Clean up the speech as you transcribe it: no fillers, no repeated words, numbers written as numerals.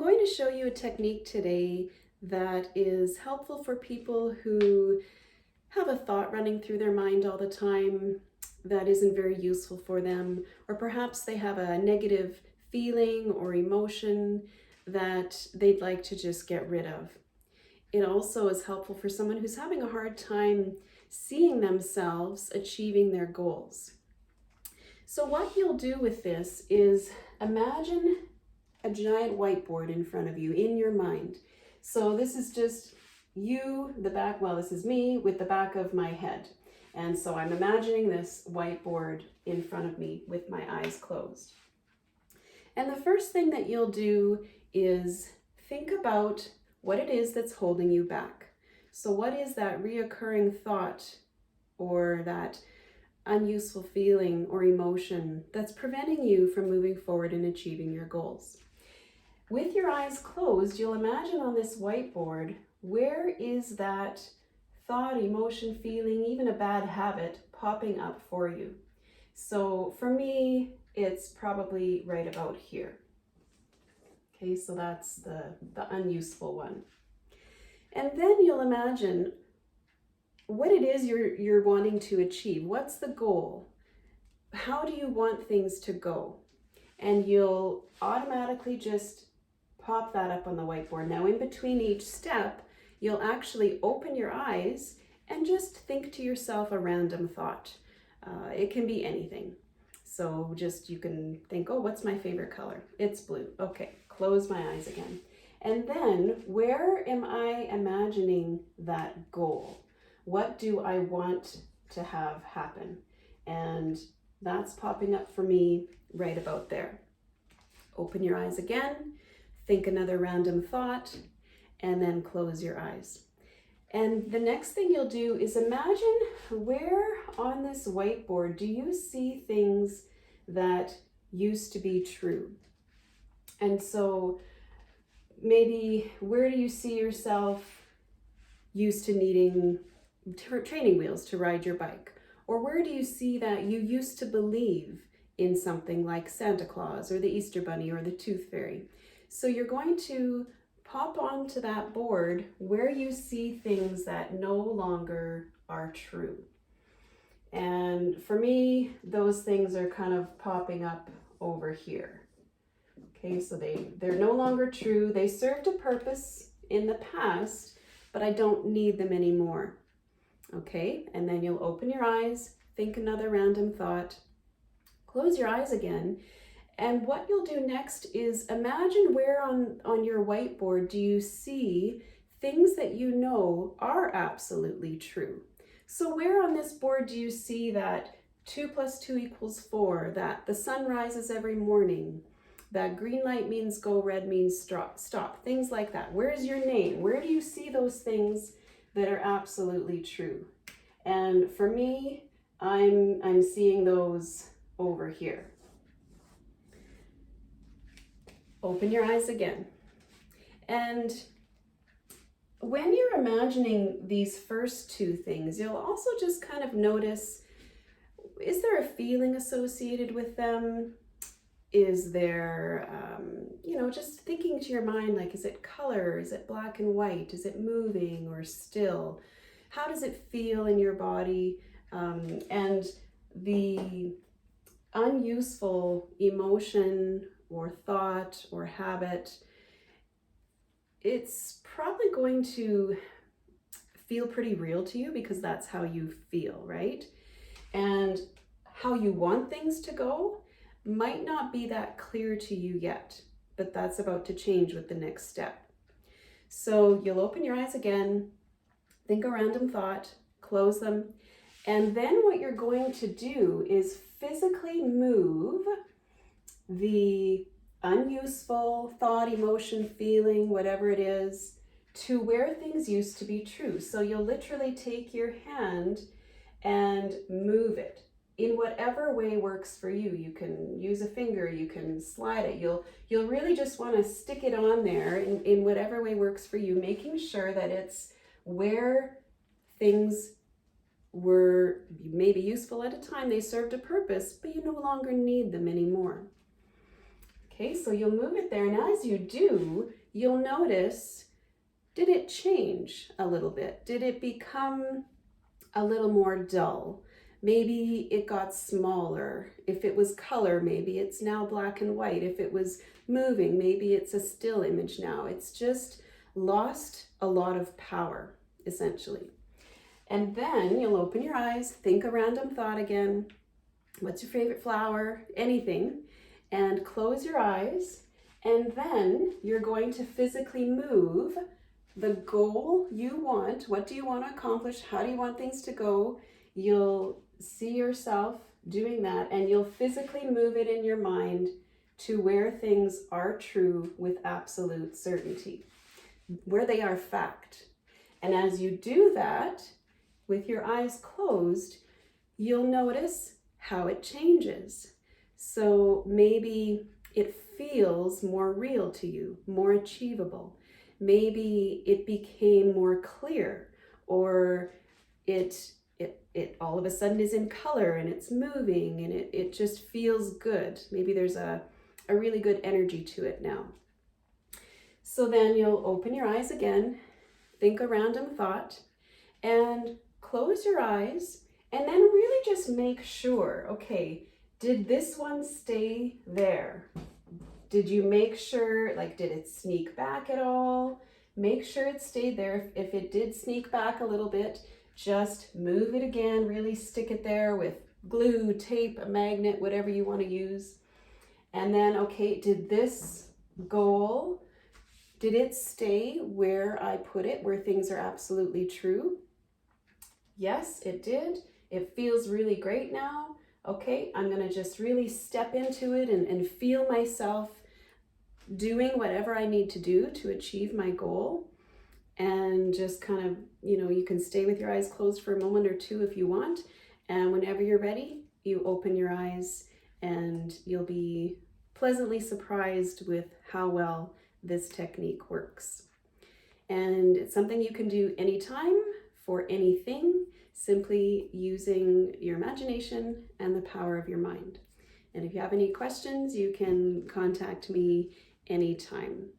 going to show you a technique today that is helpful for people who have a thought running through their mind all the time that isn't very useful for them, or perhaps they have a negative feeling or emotion that they'd like to just get rid of. It also is helpful for someone who's having a hard time seeing themselves achieving their goals. So what you'll do with this is imagine a giant whiteboard in front of you in your mind. So this is just you, this is me with the back of my head. And so I'm imagining this whiteboard in front of me with my eyes closed. And the first thing that you'll do is think about what it is that's holding you back. So what is that reoccurring thought or that unuseful feeling or emotion that's preventing you from moving forward and achieving your goals? With your eyes closed, you'll imagine on this whiteboard, where is that thought, emotion, feeling, even a bad habit popping up for you? So for me, it's probably right about here. Okay, so that's the unuseful one. And then you'll imagine what it is you're wanting to achieve. What's the goal? How do you want things to go? And you'll automatically just pop that up on the whiteboard. Now, in between each step, you'll actually open your eyes and just think to yourself a random thought. It can be anything. So you can think, oh, what's my favorite color? It's blue. Okay, close my eyes again. And then, where am I imagining that goal? What do I want to have happen? And that's popping up for me right about there. Open your eyes again, think another random thought, and then close your eyes. And the next thing you'll do is imagine where on this whiteboard do you see things that used to be true? And so maybe where do you see yourself used to needing training wheels to ride your bike? Or where do you see that you used to believe in something like Santa Claus or the Easter Bunny or the Tooth Fairy? So you're going to pop onto that board where you see things that no longer are true. And for me, those things are kind of popping up over here. Okay, so they're no longer true. They served a purpose in the past, but I don't need them anymore. Okay, and then you'll open your eyes, think another random thought, close your eyes again, and what you'll do next is imagine where on your whiteboard do you see things that you know are absolutely true. So where on this board do you see that 2 + 2 = 4, that the sun rises every morning, that green light means go, red means stop, things like that? Where's your name? Where do you see those things that are absolutely true? And for me, I'm seeing those over here. Open your eyes again. And when you're imagining these first two things, you'll also just kind of notice, is there a feeling associated with them? Is there, just thinking to your mind, like, is it color? Is it black and white? Is it moving or still? How does it feel in your body? And the unuseful emotion or thought or habit, it's probably going to feel pretty real to you because that's how you feel, right? And how you want things to go might not be that clear to you yet, but that's about to change with the next step. So you'll open your eyes again, think a random thought, close them, and then what you're going to do is physically move the unuseful thought, emotion, feeling, whatever it is, to where things used to be true. So you'll literally take your hand and move it in whatever way works for you. You can use a finger, you can slide it. You'll really just want to stick it on there in whatever way works for you, making sure that it's where things were maybe useful at a time, they served a purpose, but you no longer need them anymore. Okay, so you'll move it there, and as you do, you'll notice, did it change a little bit? Did it become a little more dull? Maybe it got smaller. If it was color, maybe it's now black and white. If it was moving, maybe it's a still image now. It's just lost a lot of power, essentially. And then you'll open your eyes, think a random thought again. What's your favorite flower? Anything. And close your eyes. And then you're going to physically move the goal you want. What do you want to accomplish? How do you want things to go? You'll see yourself doing that, and you'll physically move it in your mind to where things are true with absolute certainty, where they are fact. And as you do that, with your eyes closed, you'll notice how it changes. So maybe it feels more real to you, more achievable. Maybe it became more clear, or it all of a sudden is in color and it's moving and it just feels good. Maybe there's a really good energy to it now. So then you'll open your eyes again, think a random thought, and close your eyes, and then really just make sure, okay, did this one stay there? Did you make sure, like, did it sneak back at all? Make sure it stayed there. If it did sneak back a little bit, just move it again, really stick it there with glue, tape, a magnet, whatever you want to use. And then, okay, did this goal, did it stay where I put it, where things are absolutely true? Yes, it did. It feels really great now. Okay, I'm going to just really step into it and feel myself doing whatever I need to do to achieve my goal. And just kind of, you can stay with your eyes closed for a moment or two if you want. And whenever you're ready, you open your eyes, and you'll be pleasantly surprised with how well this technique works. And it's something you can do anytime for anything, simply using your imagination and the power of your mind. And if you have any questions, you can contact me anytime.